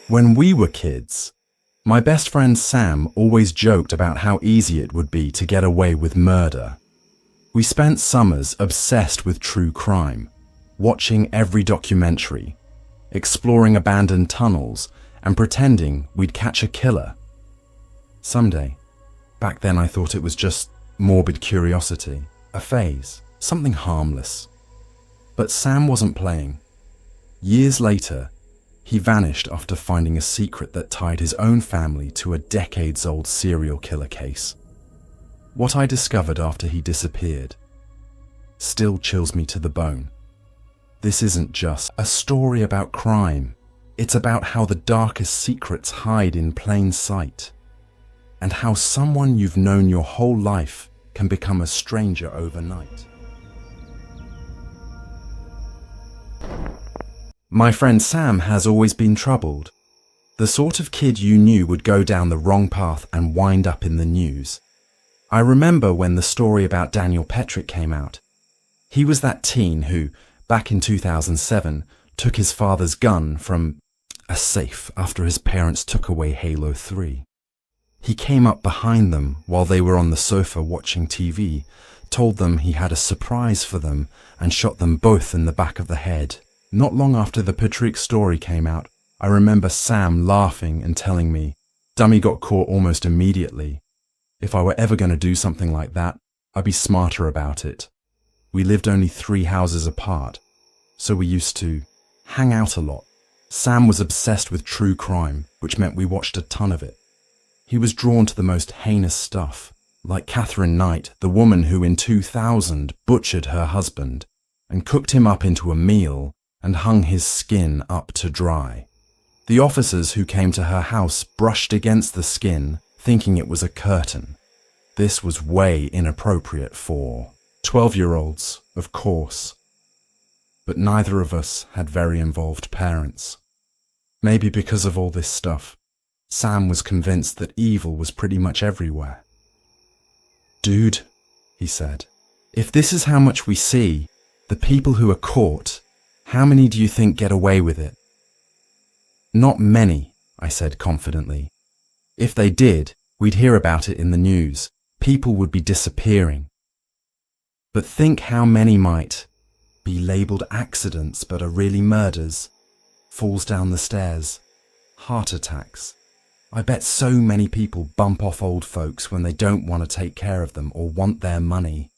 When we were kids, my best friend Sam always joked about how easy it would be to get away with murder. We spent summers obsessed with true crime, watching every documentary, exploring abandoned tunnels, and pretending we'd catch a killer. Someday, back then I thought it was just morbid curiosity, a phase, something harmless. But Sam wasn't playing. Years later, he vanished after finding a secret that tied his own family to a decades-old serial killer case. What I discovered after he disappeared still chills me to the bone. This isn't just a story about crime. It's about how the darkest secrets hide in plain sight, and how someone you've known your whole life can become a stranger overnight. My friend Sam has always been troubled. The sort of kid you knew would go down the wrong path and wind up in the news. I remember when the story about Daniel Petrick came out. He was that teen who, back in 2007, took his father's gun from a safe after his parents took away Halo 3. He came up behind them while they were on the sofa watching TV, told them he had a surprise for them, and shot them both in the back of the head. Not long after the Petrick story came out, I remember Sam laughing and telling me, "Dummy got caught almost immediately. If I were ever going to do something like that, I'd be smarter about it." We lived only 3 houses apart, so we used to hang out a lot. Sam was obsessed with true crime, which meant we watched a ton of it. He was drawn to the most heinous stuff, like Catherine Knight, the woman who in 2000 butchered her husband and cooked him up into a meal and hung his skin up to dry. The officers who came to her house brushed against the skin, thinking it was a curtain. This was way inappropriate for 12-year-olds, of course. But neither of us had very involved parents. Maybe because of all this stuff, Sam was convinced that evil was pretty much everywhere. "Dude," he said, "if this is how much we see, the people who are caught, how many do you think get away with it?" "Not many," I said confidently. "If they did, we'd hear about it in the news. People would be disappearing. But think how many might be labelled accidents but are really murders, falls down the stairs, heart attacks. I bet so many people bump off old folks when they don't want to take care of them or want their money."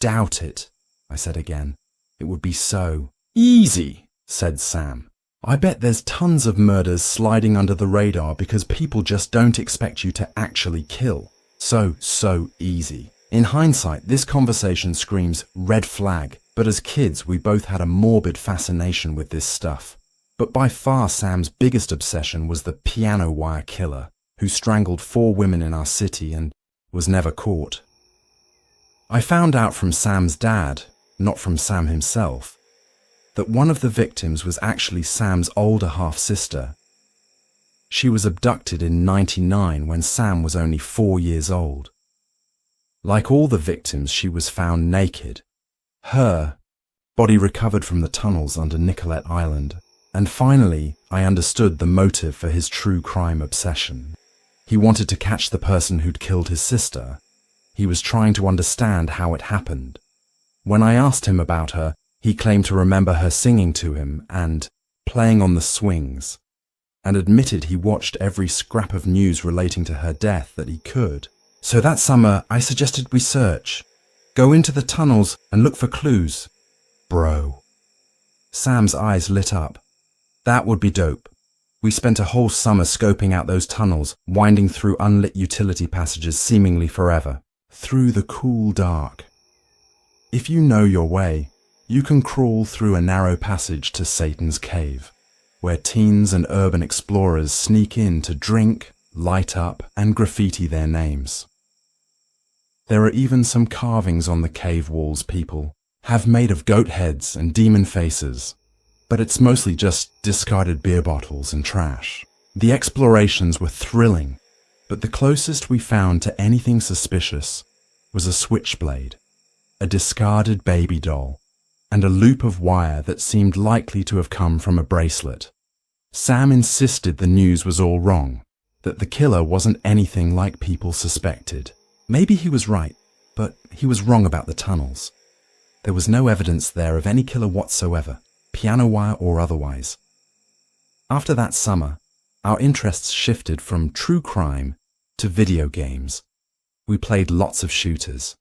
"Doubt it," I said again. "It would be so easy," said Sam. "I bet there's tons of murders sliding under the radar because people just don't expect you to actually kill. So easy." In hindsight, this conversation screams red flag, but as kids we both had a morbid fascination with this stuff. But by far Sam's biggest obsession was the piano wire killer, who strangled 4 women in our city and was never caught. I found out from Sam's dad, not from Sam himself, that one of the victims was actually Sam's older half-sister. She was abducted in '99 when Sam was only 4 years old. Like all the victims, she was found naked. Her body recovered from the tunnels under Nicollet Island. And finally, I understood the motive for his true crime obsession. He wanted to catch the person who'd killed his sister. He was trying to understand how it happened. When I asked him about her, he claimed to remember her singing to him and playing on the swings, and admitted he watched every scrap of news relating to her death that he could. So that summer, I suggested we search. Go into the tunnels and look for clues. Bro. Sam's eyes lit up. That would be dope. We spent a whole summer scoping out those tunnels, winding through unlit utility passages seemingly forever, through the cool dark. If you know your way, you can crawl through a narrow passage to Satan's Cave, where teens and urban explorers sneak in to drink, light up, and graffiti their names. There are even some carvings on the cave walls people have made of goat heads and demon faces, but it's mostly just discarded beer bottles and trash. The explorations were thrilling, but the closest we found to anything suspicious was a switchblade, a discarded baby doll, and a loop of wire that seemed likely to have come from a bracelet. Sam insisted the news was all wrong, that the killer wasn't anything like people suspected. Maybe he was right, but he was wrong about the tunnels. There was no evidence there of any killer whatsoever, piano wire or otherwise. After that summer, our interests shifted from true crime to video games. We played lots of shooters.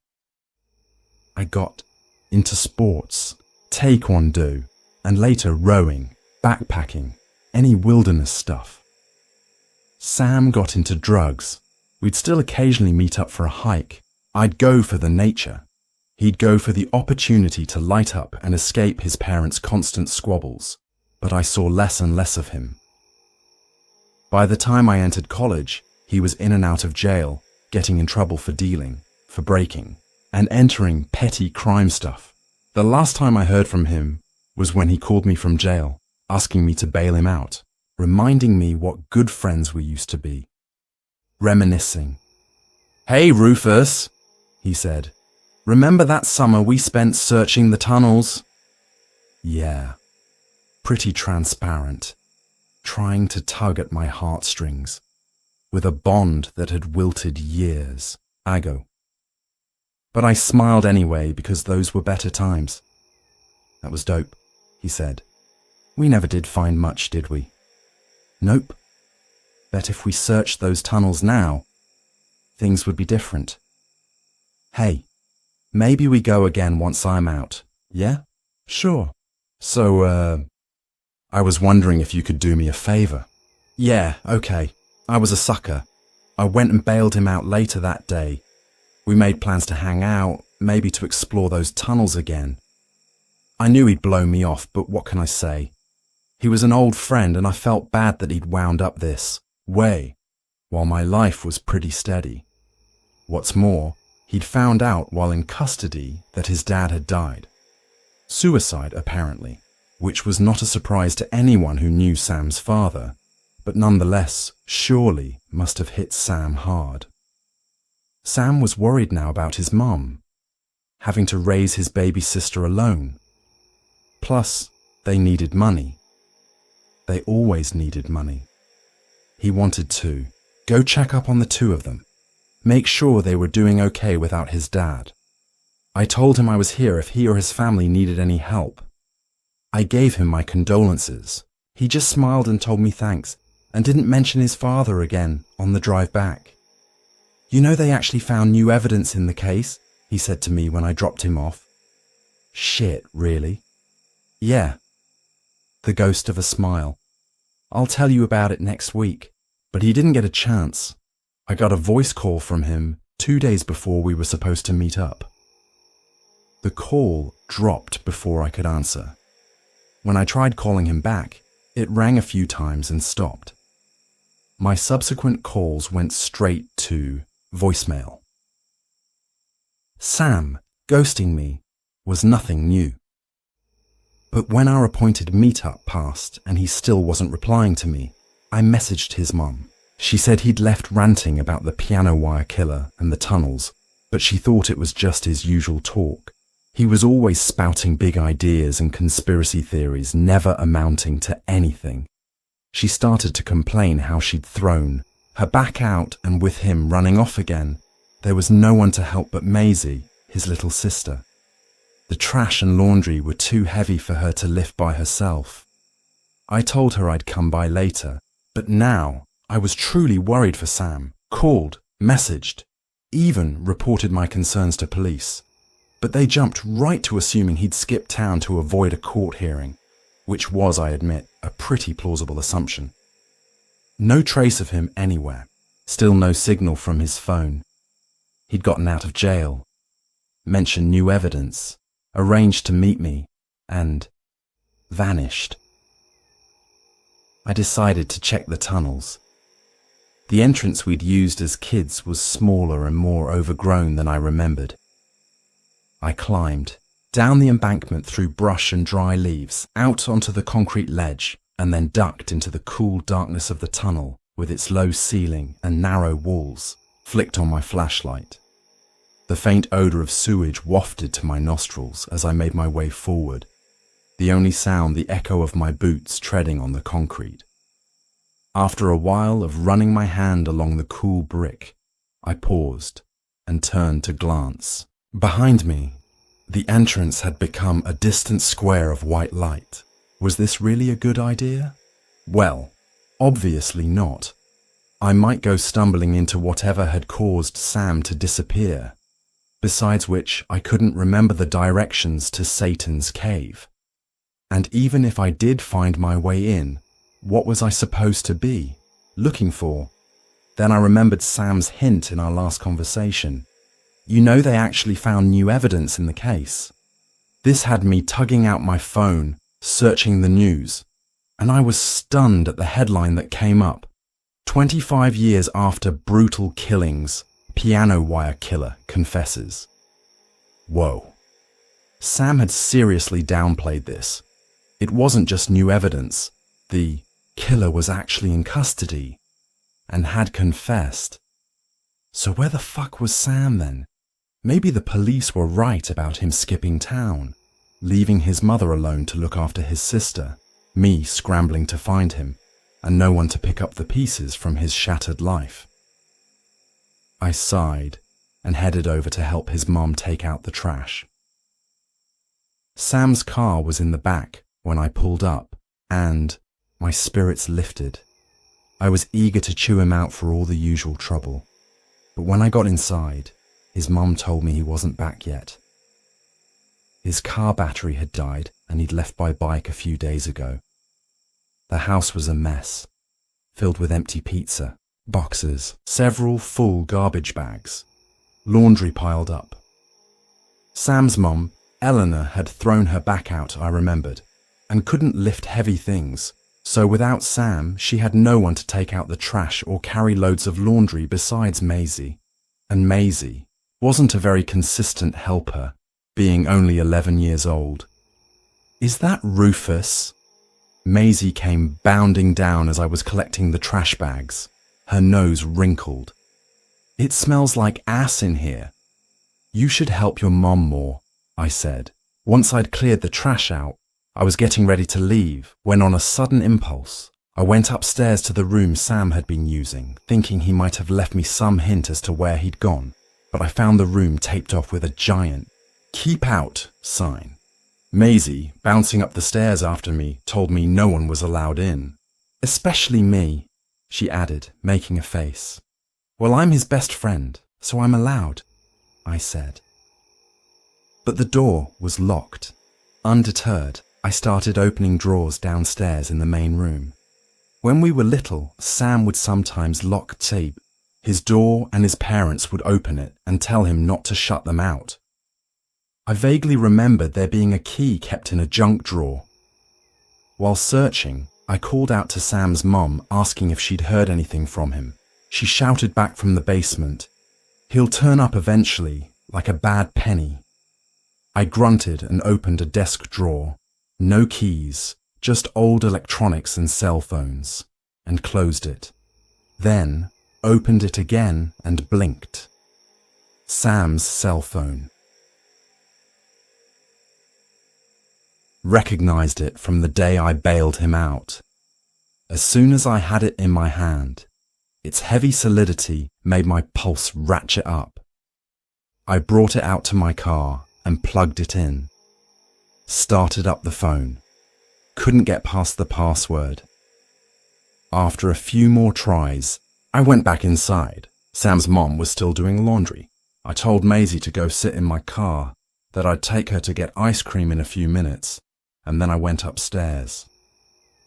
I got into sports, taekwondo, and later rowing, backpacking, any wilderness stuff. Sam got into drugs. We'd still occasionally meet up for a hike. I'd go for the nature. He'd go for the opportunity to light up and escape his parents' constant squabbles, but I saw less and less of him. By the time I entered college, he was in and out of jail, getting in trouble for dealing, for breaking, and entering petty crime stuff. The last time I heard from him was when he called me from jail, asking me to bail him out, reminding me what good friends we used to be. Reminiscing. "Hey, Rufus," he said. "Remember that summer we spent searching the tunnels?" Yeah. Pretty transparent, trying to tug at my heartstrings, with a bond that had wilted years ago. But I smiled anyway because those were better times. "That was dope," he said. "We never did find much, did we?" "Nope. Bet if we searched those tunnels now, things would be different. Hey, maybe we go again once I'm out, yeah?" "Sure. So, I was wondering if you could do me a favor." "Yeah, okay. I was a sucker. I went and bailed him out later that day. We made plans to hang out, maybe to explore those tunnels again. I knew he'd blow me off, but what can I say? He was an old friend and I felt bad that he'd wound up this way, while my life was pretty steady. What's more, he'd found out while in custody that his dad had died. Suicide, apparently, which was not a surprise to anyone who knew Sam's father, but nonetheless, surely must have hit Sam hard. Sam was worried now about his mum, having to raise his baby sister alone. Plus, they needed money. They always needed money. He wanted to go check up on the two of them, make sure they were doing okay without his dad. I told him I was here if he or his family needed any help. I gave him my condolences. He just smiled and told me thanks, and didn't mention his father again on the drive back. "You know they actually found new evidence in the case," he said to me when I dropped him off. "Shit, really?" "Yeah." The ghost of a smile. "I'll tell you about it next week." But he didn't get a chance. I got a voice call from him 2 days before we were supposed to meet up. The call dropped before I could answer. When I tried calling him back, it rang a few times and stopped. My subsequent calls went straight to voicemail. Sam ghosting me was nothing new. But when our appointed meet-up passed and he still wasn't replying to me, I messaged his mum. She said he'd left ranting about the piano wire killer and the tunnels, but she thought it was just his usual talk. He was always spouting big ideas and conspiracy theories, never amounting to anything. She started to complain how she'd thrown her back out, and with him running off again, there was no one to help but Maisie, his little sister. The trash and laundry were too heavy for her to lift by herself. I told her I'd come by later, but now I was truly worried for Sam, called, messaged, even reported my concerns to police. But they jumped right to assuming he'd skipped town to avoid a court hearing, which was, I admit, a pretty plausible assumption. No trace of him anywhere, still no signal from his phone. He'd gotten out of jail, mentioned new evidence, arranged to meet me, and vanished. I decided to check the tunnels. The entrance we'd used as kids was smaller and more overgrown than I remembered. I climbed down the embankment through brush and dry leaves, out onto the concrete ledge, and then ducked into the cool darkness of the tunnel with its low ceiling and narrow walls, flicked on my flashlight. The faint odour of sewage wafted to my nostrils as I made my way forward, the only sound the echo of my boots treading on the concrete. After a while of running my hand along the cool brick, I paused and turned to glance. Behind me, the entrance had become a distant square of white light. Was this really a good idea? Well, obviously not. I might go stumbling into whatever had caused Sam to disappear. Besides which, I couldn't remember the directions to Satan's cave. And even if I did find my way in, what was I supposed to be looking for? Then I remembered Sam's hint in our last conversation. You know, they actually found new evidence in the case. This had me tugging out my phone, searching the news, and I was stunned at the headline that came up. 25 years after brutal killings, piano wire killer confesses. Whoa. Sam had seriously downplayed this. It wasn't just new evidence. The killer was actually in custody and had confessed. So where the fuck was Sam then? Maybe the police were right about him skipping town, leaving his mother alone to look after his sister, me scrambling to find him, and no one to pick up the pieces from his shattered life. I sighed and headed over to help his mom take out the trash. Sam's car was in the back when I pulled up, and my spirits lifted. I was eager to chew him out for all the usual trouble. But when I got inside, his mum told me he wasn't back yet. His car battery had died and he'd left by bike a few days ago. The house was a mess, filled with empty pizza, boxes, several full garbage bags, laundry piled up. Sam's mum, Eleanor, had thrown her back out, I remembered, and couldn't lift heavy things. So without Sam, she had no one to take out the trash or carry loads of laundry besides Maisie. And Maisie wasn't a very consistent helper, being only 11 years old. Is that Rufus? Maisie came bounding down as I was collecting the trash bags, her nose wrinkled. It smells like ass in here. You should help your mom more, I said. Once I'd cleared the trash out, I was getting ready to leave when on a sudden impulse, I went upstairs to the room Sam had been using, thinking he might have left me some hint as to where he'd gone, but I found the room taped off with a giant "Keep Out" sign. Maisie, bouncing up the stairs after me, told me no one was allowed in. Especially me, she added, making a face. Well, I'm his best friend, so I'm allowed, I said. But the door was locked. Undeterred, I started opening drawers downstairs in the main room. When we were little, Sam would sometimes lock tape his door and his parents would open it and tell him not to shut them out. I vaguely remembered there being a key kept in a junk drawer. While searching, I called out to Sam's mom asking if she'd heard anything from him. She shouted back from the basement, "He'll turn up eventually, like a bad penny." I grunted and opened a desk drawer. No keys, just old electronics and cell phones, and closed it. Then opened it again and blinked. Sam's cell phone. Recognized it from the day I bailed him out. As soon as I had it in my hand, its heavy solidity made my pulse ratchet up. I brought it out to my car and plugged it in. Started up the phone. Couldn't get past the password. After a few more tries, I went back inside. Sam's mom was still doing laundry. I told Maisie to go sit in my car, that I'd take her to get ice cream in a few minutes, and then I went upstairs.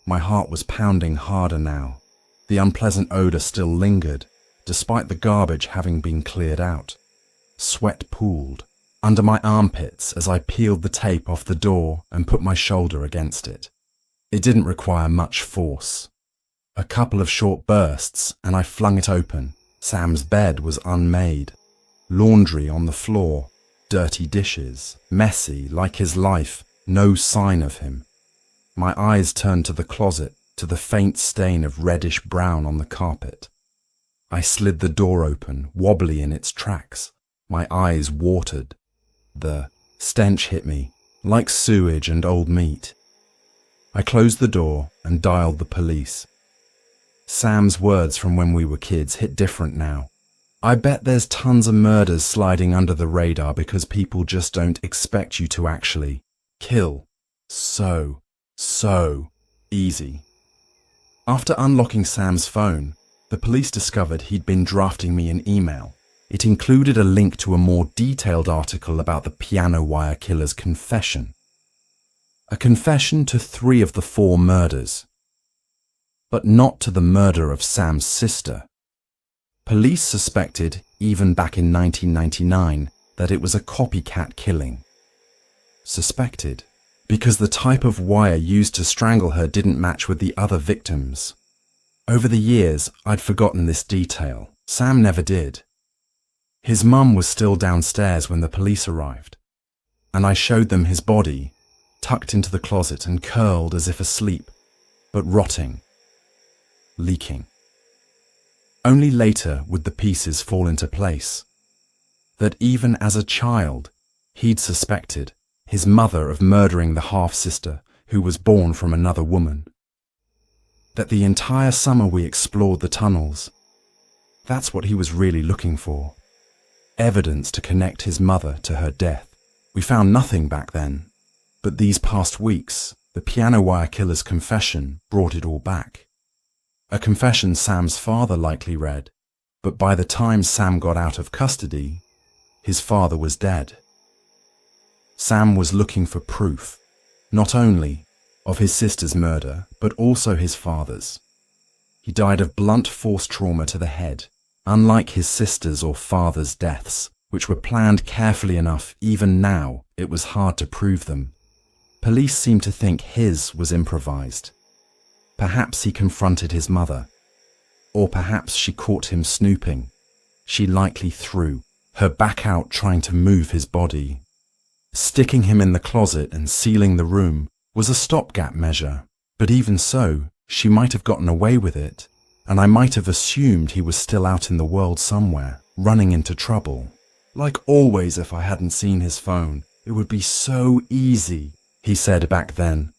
My heart was pounding harder now. The unpleasant odor still lingered, despite the garbage having been cleared out. Sweat pooled under my armpits as I peeled the tape off the door and put my shoulder against it. It didn't require much force. A couple of short bursts and I flung it open. Sam's bed was unmade. Laundry on the floor, dirty dishes, messy like his life, no sign of him. My eyes turned to the closet, to the faint stain of reddish brown on the carpet. I slid the door open, wobbly in its tracks. My eyes watered. The stench hit me, like sewage and old meat. I closed the door and dialed the police. Sam's words from when we were kids hit different now. I bet there's tons of murders sliding under the radar because people just don't expect you to actually kill. So easy. After unlocking Sam's phone, the police discovered he'd been drafting me an email. It included a link to a more detailed article about the piano wire killer's confession. A confession to 3 of the 4 murders, but not to the murder of Sam's sister. Police suspected, even back in 1999, that it was a copycat killing. Suspected, because the type of wire used to strangle her didn't match with the other victims. Over the years, I'd forgotten this detail. Sam never did. His mum was still downstairs when the police arrived, and I showed them his body, tucked into the closet and curled as if asleep, but rotting, leaking. Only later would the pieces fall into place. That even as a child, he'd suspected his mother of murdering the half-sister who was born from another woman. That the entire summer we explored the tunnels, that's what he was really looking for. Evidence to connect his mother to her death. We found nothing back then, but these past weeks, the piano wire killer's confession brought it all back. A confession Sam's father likely read, but by the time Sam got out of custody, his father was dead. Sam was looking for proof, not only of his sister's murder, but also his father's. He died of blunt force trauma to the head, unlike his sister's or father's deaths, which were planned carefully enough. Even now, it was hard to prove them. Police seemed to think his was improvised. Perhaps he confronted his mother, or perhaps she caught him snooping. She likely threw her back out trying to move his body. Sticking him in the closet and sealing the room was a stopgap measure, but even so, she might have gotten away with it, and I might have assumed he was still out in the world somewhere, running into trouble. Like always, if I hadn't seen his phone, it would be so easy, he said back then.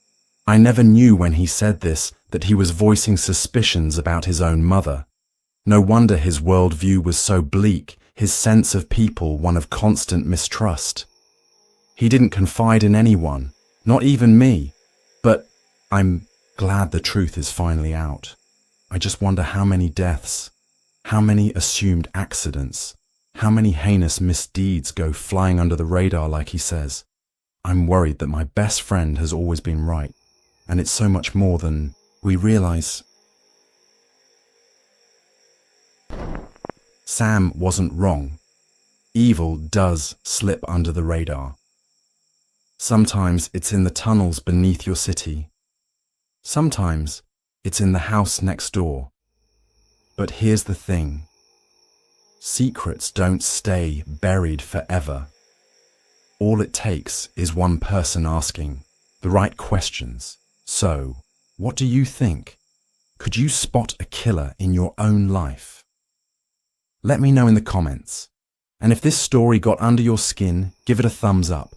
I never knew when he said this that he was voicing suspicions about his own mother. No wonder his worldview was so bleak, his sense of people one of constant mistrust. He didn't confide in anyone, not even me, but I'm glad the truth is finally out. I just wonder how many deaths, how many assumed accidents, how many heinous misdeeds go flying under the radar like he says. I'm worried that my best friend has always been right, and it's so much more than we realize. Sam wasn't wrong. Evil does slip under the radar. Sometimes it's in the tunnels beneath your city. Sometimes it's in the house next door. But here's the thing. Secrets don't stay buried forever. All it takes is one person asking the right questions. So, what do you think? Could you spot a killer in your own life? Let me know in the comments. And if this story got under your skin, give it a thumbs up.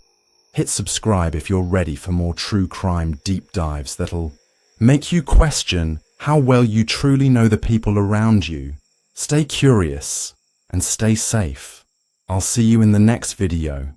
Hit subscribe if you're ready for more true crime deep dives that'll make you question how well you truly know the people around you. Stay curious and stay safe. I'll see you in the next video.